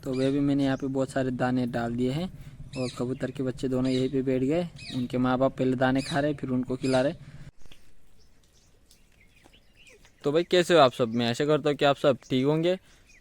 तो वे भी मैंने यहाँ पे बहुत सारे दाने डाल दिए हैं और कबूतर के बच्चे दोनों यहीं पे बैठ गए। उनके माँ बाप पहले दाने खा रहे फिर उनको खिला रहे। तो भाई कैसे हो आप सब? मैं ऐसे करता हूँ कि आप सब ठीक होंगे।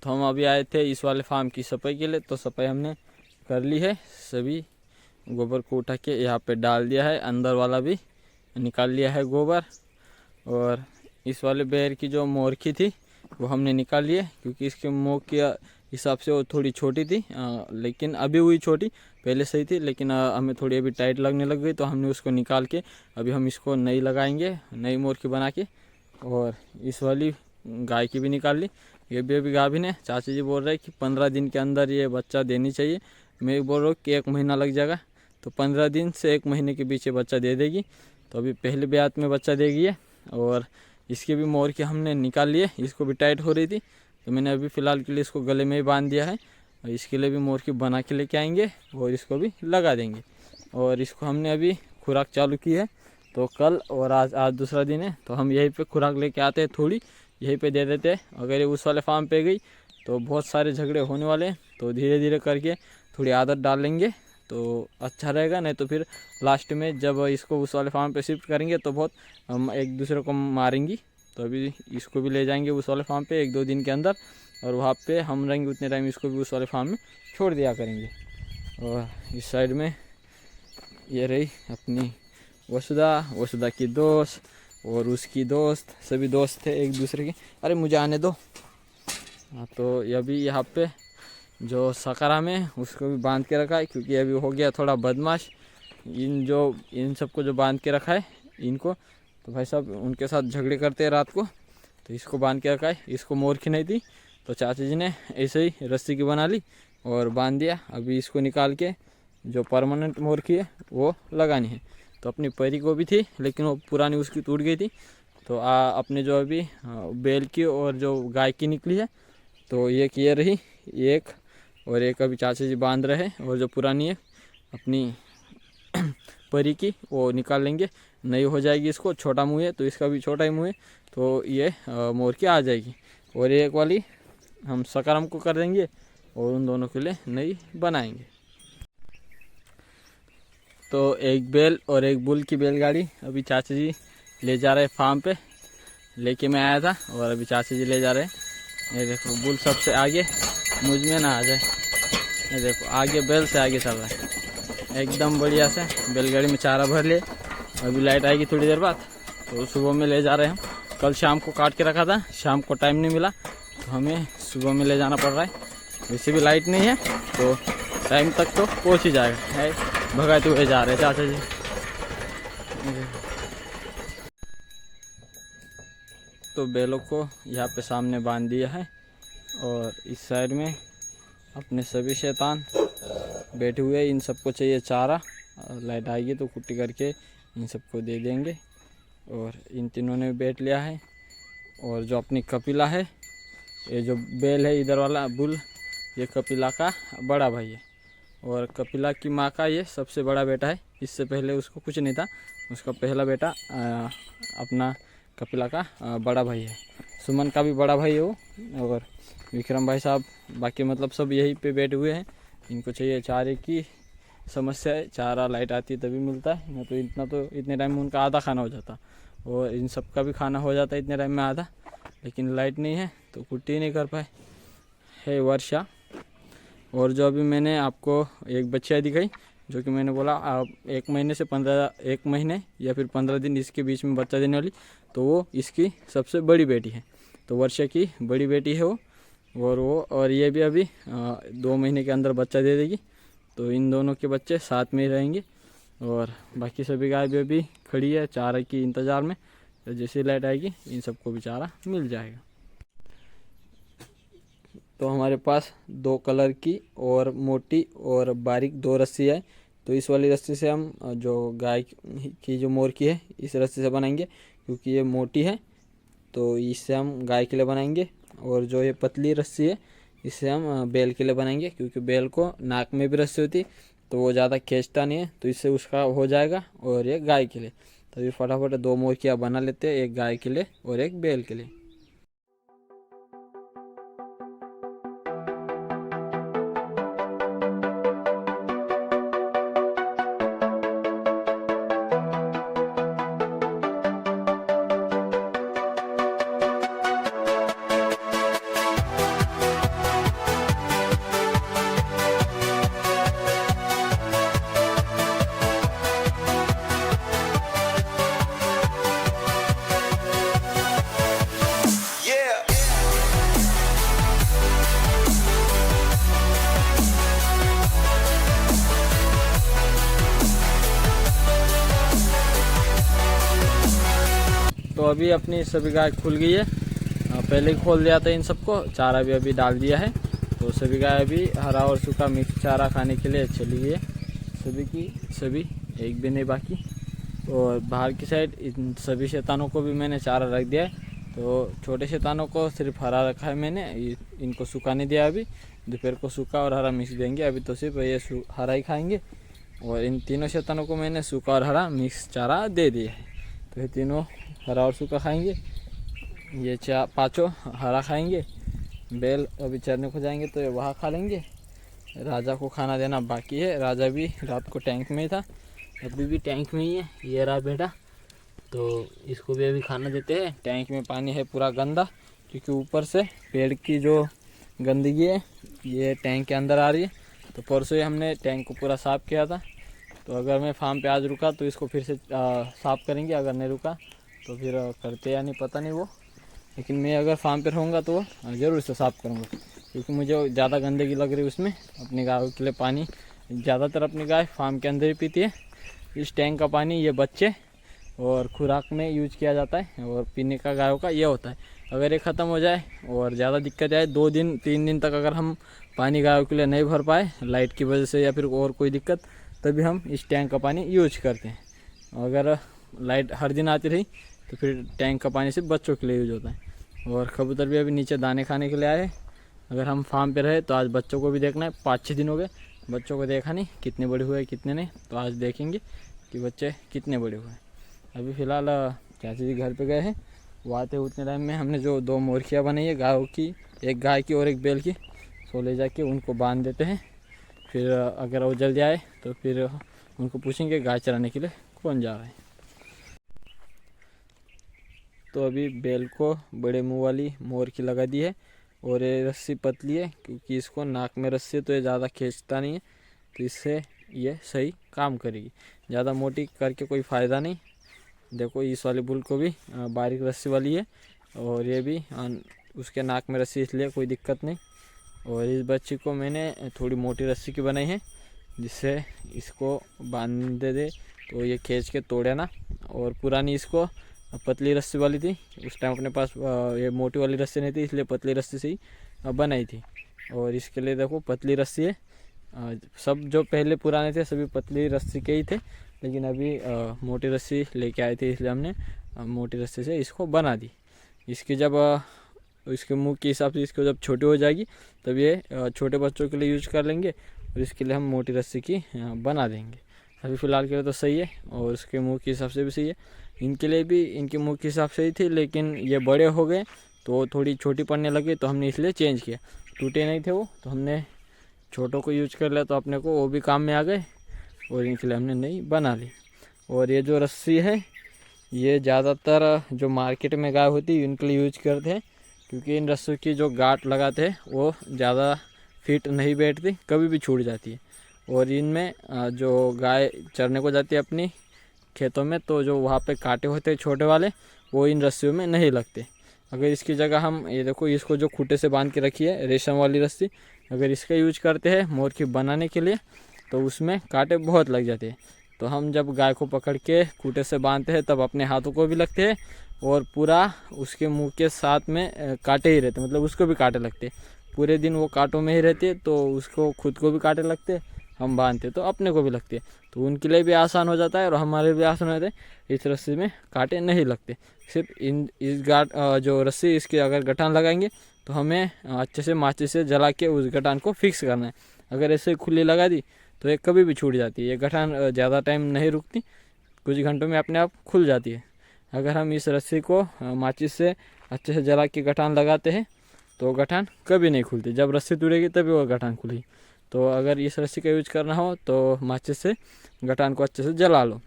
तो हम अभी आए थे इस वाले फार्म की सफाई के लिए, तो सफाई हमने कर ली है। सभी गोबर को उठा के यहाँ पे डाल दिया है, अंदर वाला भी निकाल लिया है गोबर। और इस वाले बेर की जो मोरखी थी वो हमने निकाल ली है, क्योंकि इसके मुँह के हिसाब से वो थोड़ी छोटी थी, लेकिन अभी हुई छोटी, पहले सही थी, लेकिन हमें थोड़ी अभी टाइट लगने लग गई, तो हमने उसको निकाल के अभी हम इसको नई लगाएंगे, नई मोरखी बना के। और इस वाली गाय की भी निकाल ली, ये भी अभी गाभिन है। चाचा जी बोल रहे हैं कि 15 दिन के अंदर ये बच्चा देनी चाहिए। मैं बोल रहा हूँ कि 1 महीना लग जाएगा, तो 15 दिन से 1 महीने के बीच बच्चा दे देगी। तो अभी पहले ब्यात में बच्चा देगी है। और इसके भी मोर के हमने निकाल लिए, इसको भी टाइट हो रही थी, तो मैंने अभी फ़िलहाल के लिए इसको गले में ही बांध दिया है। और इसके लिए भी मोर की बना के लेके आएंगे और इसको भी लगा देंगे। और इसको हमने अभी खुराक चालू की है, तो कल और आज दूसरा दिन है, तो हम यहीं पे खुराक लेके आते हैं, थोड़ी यहीं पे दे देते हैं। अगर ये उस वाले फार्म पे गई तो बहुत सारे झगड़े होने वाले हैं, तो धीरे धीरे करके थोड़ी आदत डाल लेंगे तो अच्छा रहेगा। नहीं तो फिर लास्ट में जब इसको उस वाले फार्म पे शिफ्ट करेंगे तो बहुत हम एक दूसरे को मारेंगी। तो अभी इसको भी ले जाएंगे उस वाले फार्म पे 1-2 दिन के अंदर, और वहाँ पे हम रहेंगे उतने टाइम इसको भी उस वाले फार्म में छोड़ दिया करेंगे। और इस साइड में ये रही अपनी वसुधा की दोस्त और उसकी दोस्त, सभी दोस्त थे एक दूसरे के। अरे मुझे आने दो। हाँ, तो ये भी यहाँ पे जो सकाराम है उसको भी बांध के रखा है, क्योंकि अभी हो गया थोड़ा बदमाश। इन सबको जो बांध के रखा है इनको, तो भाई साहब उनके साथ झगड़े करते हैं रात को, तो इसको बांध के रखा है। इसको मोरखी नहीं थी, तो चाचा जी ने ऐसे ही रस्सी की बना ली और बांध दिया। अभी इसको निकाल के जो परमानेंट मोरखी है वो लगानी है। तो अपनी परी को भी थी, लेकिन वो पुरानी उसकी टूट गई थी। तो अपने जो अभी बैल की और जो गाय की निकली है, तो एक ये रही एक, और एक अभी चाचा जी बांध रहे हैं। और जो पुरानी है अपनी परी की, वो निकाल लेंगे, नई हो जाएगी। इसको छोटा मुँह है तो इसका भी छोटा ही मुँह है, तो ये मोर की आ जाएगी। और एक वाली हम सकाराम को कर देंगे और उन दोनों के लिए नई बनाएंगे। तो एक बैल और एक बुल की बैलगाड़ी अभी चाचा जी ले जा रहे हैं फार्म पे। लेके मैं आया था और अभी चाचा जी ले जा रहे हैं। ये देखो बुल सबसे आगे, मुझ में ना आ जाए। ये देखो आगे बैल से आगे चल रहा है एकदम बढ़िया से। बैलगाड़ी में चारा भर ले, अभी लाइट आएगी थोड़ी देर बाद, तो सुबह में ले जा रहे हैं हम। कल शाम को काट के रखा था, शाम को टाइम नहीं मिला, तो हमें सुबह में ले जाना पड़ रहा है। वैसे भी लाइट नहीं है, तो टाइम तक तो पहुँच ही जाएगा। है भगाते हुए जा रहे चाचा जी। तो बैलों को यहाँ पे सामने बांध दिया है, और इस साइड में अपने सभी शैतान बैठे हुए हैं। इन सबको चाहिए चारा, लाइट आएगी तो कुट्टी करके इन सबको दे देंगे। और इन तीनों ने बैठ लिया है। और जो अपनी कपिला है, ये जो बैल है इधर वाला बुल, ये कपिला का बड़ा भाई है। और कपिला की माँ का ये सबसे बड़ा बेटा है। इससे पहले उसको कुछ नहीं था, उसका पहला बेटा अपना कपिला का बड़ा भाई है। सुमन का भी बड़ा भाई है वो। और विक्रम भाई साहब बाकी मतलब सब यहीं पे बैठे हुए हैं। इनको चाहिए चारे की समस्या है, चारा लाइट आती है तभी मिलता है, नहीं तो इतने टाइम में उनका आधा खाना हो जाता, और इन सब का भी खाना हो जाता है इतने टाइम में आधा। लेकिन लाइट नहीं है तो कुट्टी नहीं कर पाए। है वर्षा। और जो अभी मैंने आपको एक बच्चा दिखाई, जो कि मैंने बोला आप 1 महीने से 1 महीने या फिर 15 दिन इसके बीच में बच्चा देने वाली, तो वो इसकी सबसे बड़ी बेटी है। तो वर्षा की बड़ी बेटी है वो। और ये भी अभी 2 महीने के अंदर बच्चा दे देगी। तो इन दोनों के बच्चे साथ में ही रहेंगे। और बाकी सभी गाय भी अभी खड़ी है चारा की इंतज़ार में, तो जैसे लाइट आएगी इन सबको भी चारा मिल जाएगा। तो हमारे पास 2 कलर की और मोटी और बारीक 2 रस्सी है। तो इस वाली रस्सी से हम जो गाय की जो मोर की है इस रस्सी से बनाएंगे, क्योंकि ये मोटी है, तो इससे हम गाय के लिए बनाएंगे। और जो ये पतली रस्सी है इससे हम बैल के लिए बनाएंगे, क्योंकि बैल को नाक में भी रस्सी होती, तो वो ज़्यादा खींचता नहीं है, तो इससे उसका हो जाएगा। और ये गाय के लिए, तो अभी फटाफट 2 मोरकियाँ बना लेते हैं, एक गाय के लिए और एक बैल के लिए। अभी अपनी सभी गाय खुल गई है, पहले ही खोल दिया था इन सबको, चारा भी अभी डाल दिया है। तो सभी गाय अभी हरा और सूखा मिक्स चारा खाने के लिए चली गई है, सभी की सभी, एक भी नहीं बाकी। और बाहर की साइड इन सभी शैतानों को भी मैंने चारा रख दिया है। तो छोटे शैतानों को सिर्फ हरा रखा है मैंने, इनको सूखा नहीं दिया अभी। दोपहर को सूखा और हरा मिक्स देंगे, अभी तो सिर्फ ये हरा ही खाएंगे। और इन तीनों शैतानों को मैंने सूखा और हरा मिक्स चारा दे दिया है, तो ये तीनों हरा और सूखा खाएंगे, ये पाँचों हरा खाएंगे। बैल अभी चरने को जाएंगे तो ये वहाँ खा लेंगे। राजा को खाना देना बाकी है, राजा भी रात को टैंक में ही था, अभी भी टैंक में ही है, ये रहा बेटा। तो इसको भी अभी खाना देते हैं। टैंक में पानी है पूरा गंदा, क्योंकि ऊपर से पेड़ की जो गंदगी है ये टैंक के अंदर आ रही है। तो परसों ही हमने टैंक को पूरा साफ़ किया था। तो अगर मैं फार्म पे आज रुका तो इसको फिर से साफ़ करेंगे, अगर नहीं रुका तो फिर करते या नहीं पता नहीं वो, लेकिन मैं अगर फार्म पे रहूँगा तो ज़रूर से साफ़ करूँगा, क्योंकि मुझे ज़्यादा गंदगी लग रही है उसमें। अपनी गायों के लिए पानी ज़्यादातर अपनी गाय फार्म के अंदर ही पीती है। इस टैंक का पानी ये बच्चे और खुराक में यूज किया जाता है, और पीने का गायों का ये होता है। अगर ये ख़त्म हो जाए और ज़्यादा दिक्कत आए, 2 दिन 3 दिन तक अगर हम पानी गायों के लिए नहीं भर पाए लाइट की वजह से या फिर और कोई दिक्कत, तभी हम इस टैंक का पानी यूज करते हैं। अगर लाइट हर दिन आती रही तो फिर टैंक का पानी सिर्फ बच्चों के लिए यूज होता है। और कबूतर भी अभी नीचे दाने खाने के लिए आए हैं। अगर हम फार्म पे रहे तो आज बच्चों को भी देखना है, 5-6 दिन हो गए बच्चों को देखा नहीं, कितने बड़े हुए कितने नहीं। तो आज देखेंगे कि बच्चे कितने बड़े हुए। अभी फ़िलहाल चाची जी घर पे गए हैं, वो आते उतने टाइम में हमने जो 2 मोरखियाँ बनाई है गायों की, एक गाय की और एक बैल की, सो ले जाके उनको बांध देते हैं। फिर अगर वो जल्दी आए तो फिर उनको पूछेंगे गाय चराने के लिए कौन जा रहा है। तो अभी बैल को बड़े मुँह वाली मोरखी लगा दी है, और ये रस्सी पतली है क्योंकि इसको नाक में रस्सी है तो ये ज़्यादा खींचता नहीं है, तो इससे ये सही काम करेगी। ज़्यादा मोटी करके कोई फ़ायदा नहीं। देखो इस वाली बुल को भी बारीक रस्सी वाली है, और ये भी उसके नाक में रस्सी, इसलिए कोई दिक्कत नहीं। और इस बच्ची को मैंने थोड़ी मोटी रस्सी की बनाई है, जिससे इसको बांध दे तो ये खींच के तोड़े ना। और पुरानी इसको पतली रस्सी वाली थी, उस टाइम अपने पास ये मोटी वाली रस्सी नहीं थी, इसलिए पतली रस्सी से ही बनाई थी। और इसके लिए देखो पतली रस्सी है। सब जो पहले पुराने थे सभी पतली रस्सी के ही थे, लेकिन अभी मोटी रस्सी लेके आए थे, इसलिए हमने मोटी रस्सी से इसको बना दी। इसकी जब इसके मुंह के हिसाब से इसको जब छोटी हो जाएगी तब ये छोटे बच्चों के लिए यूज कर लेंगे, और इसके लिए हम मोटी रस्सी की बना देंगे। अभी फ़िलहाल के लिए तो सही है, और उसके मुंह के हिसाब से भी सही है। इनके लिए भी इनके मुंह के हिसाब से ही थी, लेकिन ये बड़े हो गए तो थोड़ी छोटी पड़ने लगी, तो हमने इसलिए चेंज किया। टूटे नहीं थे वो, तो हमने छोटों को यूज कर लिया, तो अपने को वो भी काम में आ गए, और इनके लिए हमने नई बना ली। और ये जो रस्सी है ये ज़्यादातर जो मार्केट में गाय होती है इनके लिए यूज करते हैं, क्योंकि इन रस्सियों की जो गांठ लगाते हैं वो ज़्यादा फिट नहीं बैठती, कभी भी छूट जाती है। और इनमें जो गाय चरने को जाती है अपनी खेतों में, तो जो वहाँ पे कांटे होते हैं छोटे वाले, वो इन रस्सियों में नहीं लगते। अगर इसकी जगह हम ये देखो इसको जो खूंटे से बांध के रखी है रेशम वाली रस्सी, अगर इसका यूज करते हैं मोरखी बनाने के लिए तो उसमें कांटे बहुत लग जाते हैं। तो हम जब गाय को पकड़ के खूंटे से बांधते हैं तब अपने हाथों को भी लगते हैं, और पूरा उसके मुंह के साथ में कांटे ही रहते, मतलब उसको भी कांटे लगते। पूरे दिन वो कांटों में ही रहते, तो उसको खुद को भी कांटे लगते, हम बांधते तो अपने को भी लगते, तो उनके लिए भी आसान हो जाता है और हमारे भी आसान हो जाता है। इस रस्सी में कांटे नहीं लगते। सिर्फ इस जो रस्सी इसकी अगर गठान लगाएंगे तो हमें अच्छे से माचिस से जला के उस गठान को फिक्स करना है। अगर ऐसे खुली लगा दी तो ये कभी भी छूट जाती है। ये गठान ज़्यादा टाइम नहीं रुकती, कुछ घंटों में अपने आप खुल जाती है। अगर हम इस रस्सी को माचिस से अच्छे से जला के गठान लगाते हैं तो गठान कभी नहीं खुलती। जब रस्सी टूटेगी तभी वो गठान खुलेगी। तो अगर इस रस्सी का यूज करना हो तो माचिस से गठान को अच्छे से जला लो।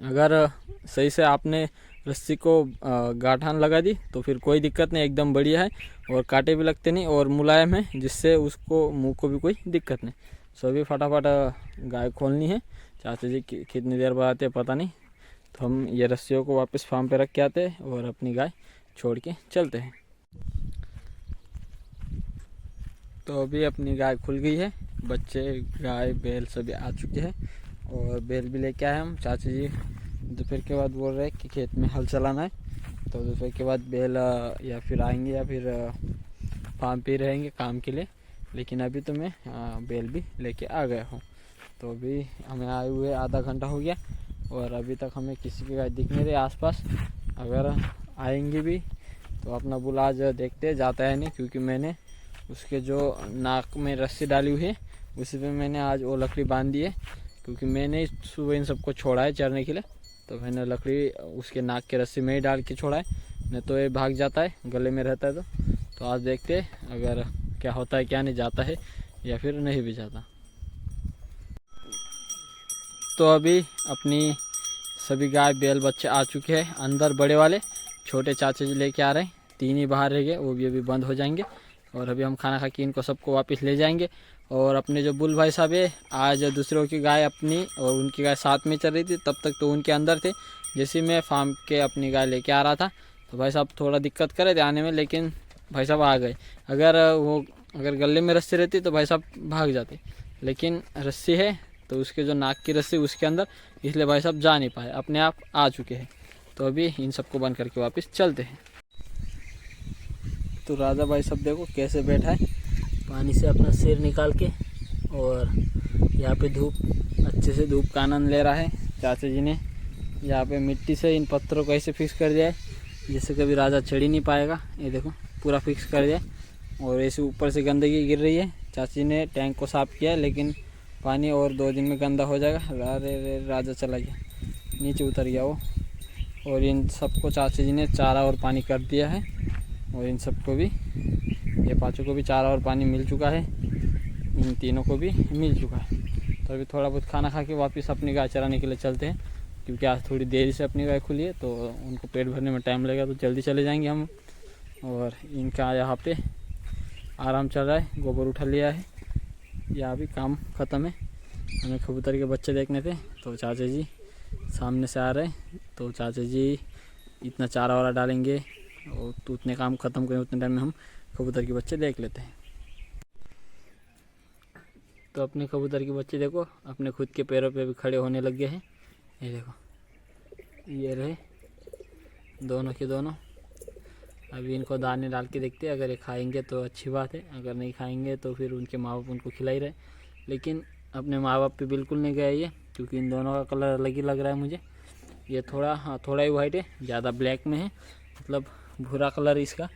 अगर सही से आपने रस्सी को गाठान लगा दी तो फिर कोई दिक्कत नहीं, एकदम बढ़िया है, और कांटे भी लगते नहीं और मुलायम है, जिससे उसको मुंह को भी कोई दिक्कत नहीं। सो अभी फटाफट गाय खोलनी है। चाचा जी कितनी देर बाद आते हैं पता नहीं, तो हम ये रस्सियों को वापस फार्म पे रख के आते हैं और अपनी गाय छोड़ के चलते हैं। तो अभी अपनी गाय खुल गई है, बच्चे गाय बैल सभी आ चुके हैं, और बैल भी लेके आए हम। चाचा जी दोपहर के बाद बोल रहे हैं कि खेत में हल चलाना है, तो दोपहर के बाद बैल या फिर आएंगे या फिर फार्म पे रहेंगे काम के लिए। लेकिन अभी तो मैं बैल भी लेके आ गया हूँ। तो अभी हमें आए हुए आधा घंटा हो गया और अभी तक हमें किसी की गाय दिख नहीं रही आसपास। अगर आएंगे भी तो अपना बुल आज देखते जाता है नहीं, क्योंकि मैंने उसके जो नाक में रस्सी डाली हुई है उसी पे मैंने आज वो लकड़ी बांध दी है, क्योंकि मैंने सुबह इन सबको छोड़ा है चरने के लिए। तो मैंने लकड़ी उसके नाक के रस्सी में ही डाल के छोड़ा है, नहीं तो ये भाग जाता है, गले में रहता है। तो आज देखते हैं अगर क्या होता है, क्या नहीं जाता है या फिर नहीं भी जाता। तो अभी अपनी सभी गाय बैल बच्चे आ चुके हैं अंदर, बड़े वाले। छोटे चाचा जी लेके आ रहे हैं, 3 ही बाहर रह गए, वो भी अभी बंद हो जाएंगे। और अभी हम खाना खा के इनको सबको वापस ले जाएंगे। और अपने जो बुल भाई साहब है, आज दूसरों की गाय अपनी और उनकी गाय साथ में चल रही थी, तब तक तो उनके अंदर थे। जैसे मैं फार्म के अपनी गाय लेके आ रहा था तो भाई साहब थोड़ा दिक्कत करे थे आने में, लेकिन भाई साहब आ गए। अगर गले में रस्सी रहती तो भाई साहब भाग जाते, लेकिन रस्सी है तो उसके जो नाक की रस्सी उसके अंदर, इसलिए भाई साहब जा नहीं पाए, अपने आप आ चुके हैं। तो अभी इन सबको बंद करके वापस चलते हैं। तो राजा भाई साहब देखो कैसे बैठा है, पानी से अपना सिर निकाल के, और यहाँ पे धूप, अच्छे से धूप का आनंद ले रहा है। चाचा जी ने यहाँ पे मिट्टी से इन पत्थरों को ऐसे फिक्स कर दिया है जिससे कभी राजा चढ़ ही नहीं पाएगा। ये देखो पूरा फिक्स कर दिया, और ऐसे ऊपर से गंदगी गिर रही है। चाची ने टैंक को साफ़ किया, लेकिन पानी और 2 दिन में गंदा हो जाएगा। अरे राजा चला गया, नीचे उतर गया वो। और इन सबको चाचा जी ने चारा और पानी कर दिया है, और इन सबको भी, ये 5 को भी चारा और पानी मिल चुका है, इन तीनों को भी मिल चुका है। तो अभी थोड़ा बहुत खाना खा के वापस अपनी गाय चराने के लिए चलते हैं, क्योंकि आज थोड़ी देरी से अपनी गाय खुली है तो उनको पेट भरने में टाइम लगेगा, तो जल्दी चले जाएंगे हम। और इनका यहाँ पे आराम चल रहा है, गोबर उठा लिया है, यहाँ भी काम ख़त्म है। हमें कबूतर के बच्चे देखने थे, तो चाचा जी सामने से आ रहे हैं। तो चाचा जी इतना चारा वारा डालेंगे और तो उतने काम ख़त्म करें, उतने टाइम में हम कबूतर के बच्चे देख लेते हैं। तो अपने कबूतर के बच्चे देखो अपने खुद के पैरों पे भी खड़े होने लग गए हैं। ये देखो, ये रहे दोनों के दोनों। अभी इनको दाने डाल के देखते हैं, अगर ये खाएंगे तो अच्छी बात है, अगर नहीं खाएंगे तो फिर उनके माँ बाप उनको खिला ही रहे। लेकिन अपने माँ बाप पे बिल्कुल नहीं गया ये, क्योंकि इन दोनों का कलर अलग ही लग रहा है मुझे। ये थोड़ा ही वाइट है, ज़्यादा ब्लैक में है, मतलब भूरा कलर इसका।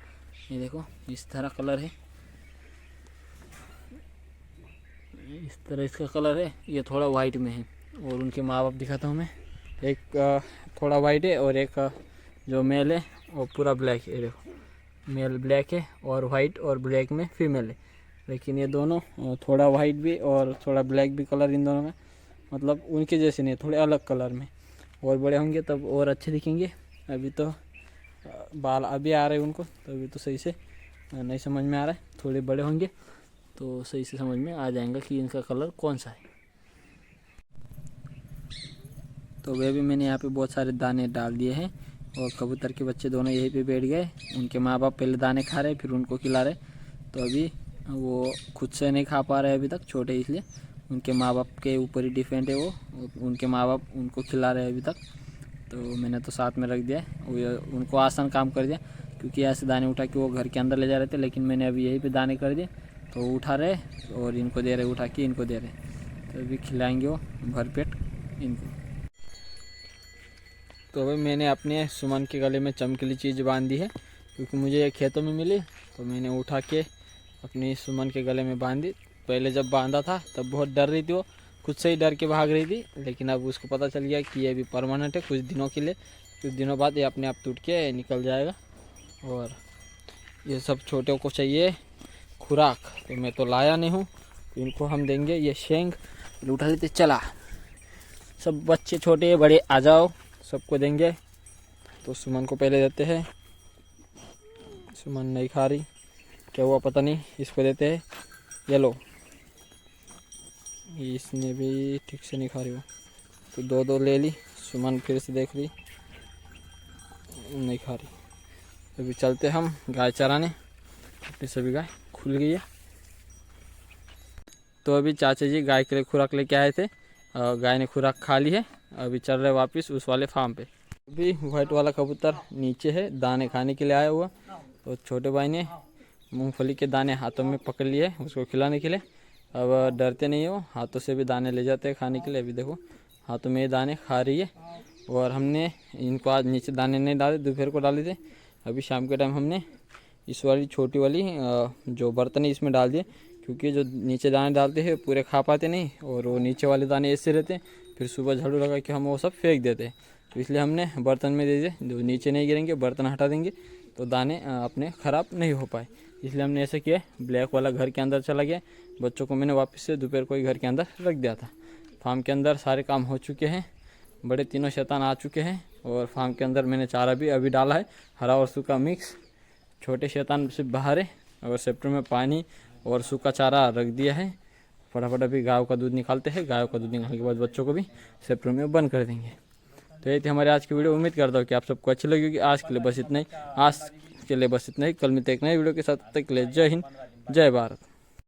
ये देखो इस तरह कलर है, इस तरह इसका कलर है। ये थोड़ा वाइट में है, और उनके माँ बाप दिखाता हूँ मैं। एक थोड़ा वाइट है और एक जो मेल है वो पूरा ब्लैक है। देखो मेल ब्लैक है और वाइट और ब्लैक में फीमेल है। लेकिन ये दोनों थोड़ा वाइट भी और थोड़ा ब्लैक भी कलर इन दोनों में, मतलब उनके जैसे नहीं, थोड़े अलग कलर में। और बड़े होंगे तब और अच्छे दिखेंगे। अभी तो बाल अभी आ रहे हैं उनको, तो अभी तो सही से नहीं समझ में आ रहा है। थोड़े बड़े होंगे तो सही से समझ में आ जाएगा कि इनका कलर कौन सा है। तो वे भी मैंने यहाँ पे बहुत सारे दाने डाल दिए हैं, और कबूतर के बच्चे दोनों यहीं पे बैठ गए। उनके माँ बाप पहले दाने खा रहे, फिर उनको खिला रहे। तो अभी वो खुद से नहीं खा पा रहे अभी तक, छोटे इसलिए उनके माँ बाप के ऊपर ही डिपेंड है वो, उनके माँ बाप उनको खिला रहे हैं अभी तक। तो मैंने तो साथ में रख दिया, वो उनको आसान काम कर दिया, क्योंकि ऐसे दाने उठा के वो घर के अंदर ले जा रहे थे, लेकिन मैंने अभी यहीं पे दाने कर दिए। तो वो उठा रहे और इनको दे रहे, उठा के इनको दे रहे। तो अभी खिलाएंगे वो भरपेट इनको। तो अभी मैंने अपने सुमन के गले में चमकीली चीज़ बांध दी है, क्योंकि मुझे ये खेतों में मिली, तो मैंने उठा के अपनी सुमन के गले में बांध दी। पहले जब बांधा था तब बहुत डर रही थी, वो खुद से ही डर के भाग रही थी, लेकिन अब उसको पता चल गया कि ये भी परमानेंट है, कुछ दिनों के लिए। कुछ दिनों बाद ये अपने आप टूट के निकल जाएगा। और ये सब छोटों को चाहिए खुराक, तो मैं तो लाया नहीं हूँ, तो इनको हम देंगे ये शेंग। उठा लेते, चला सब बच्चे छोटे बड़े आ जाओ, सबको देंगे। तो सुमन को पहले देते हैं, सुमन नहीं खा रही, क्या हुआ पता नहीं, इसको देते हैं। ये लो, इसने भी ठीक से नहीं खा रही हो, तो 2-2 ले ली। सुमन फिर से देख रही, नहीं खा रही। अभी चलते हम गाय चराने, अपनी सभी गाय खुल गई है। तो अभी चाचा जी गाय के लिए खुराक लेके आए थे, गाय ने खुराक खा ली है। अभी चल रहे वापस उस वाले फार्म पे। अभी वाइट वाला कबूतर नीचे है दाने खाने के लिए आया हुआ। तो छोटे भाई ने मूंगफली के दाने हाथों में पकड़ लिए उसको खिलाने के लिए। अब डरते नहीं हो, हाथों से भी दाने ले जाते हैं खाने के लिए। अभी देखो हाथों में ये दाने खा रही है। और हमने इनको आज नीचे दाने नहीं डाले, दोपहर को डाले थे। अभी शाम के टाइम हमने इस वाली छोटी वाली जो बर्तन है इसमें डाल दिए, क्योंकि जो नीचे दाने डालते हैं पूरे खा पाते नहीं, और वो नीचे वाले दाने ऐसे रहते हैं, फिर सुबह झाड़ू लगा के हम वो सब फेंक देते हैं। तो इसलिए हमने बर्तन में दे दिए, जो नीचे नहीं गिरेंगे, बर्तन हटा देंगे तो दाने अपने ख़राब नहीं हो पाए। इसलिए हमने ऐसा किया। ब्लैक वाला घर के अंदर चला गया, बच्चों को मैंने वापस से दोपहर को ही घर के अंदर रख दिया था। फार्म के अंदर सारे काम हो चुके हैं, बड़े तीनों शैतान आ चुके हैं। और फार्म के अंदर मैंने चारा भी अभी डाला है, हरा और सूखा मिक्स। छोटे शैतान सिर्फ बाहर है, और सेप्टर में पानी और सूखा चारा रख दिया है। फटाफट अभी गायों का दूध निकालते हैं, गायों का दूध निकालने के बाद बच्चों को भी सेप्टर में बंद कर देंगे। तो ये थी हमारे आज की वीडियो। उम्मीद करता हूँ कि आप सबको अच्छी लगेगी। आज के लिए बस इतना ही, कल मिलते एक नए वीडियो के साथ। तब तक के लिए जय हिंद, जय भारत।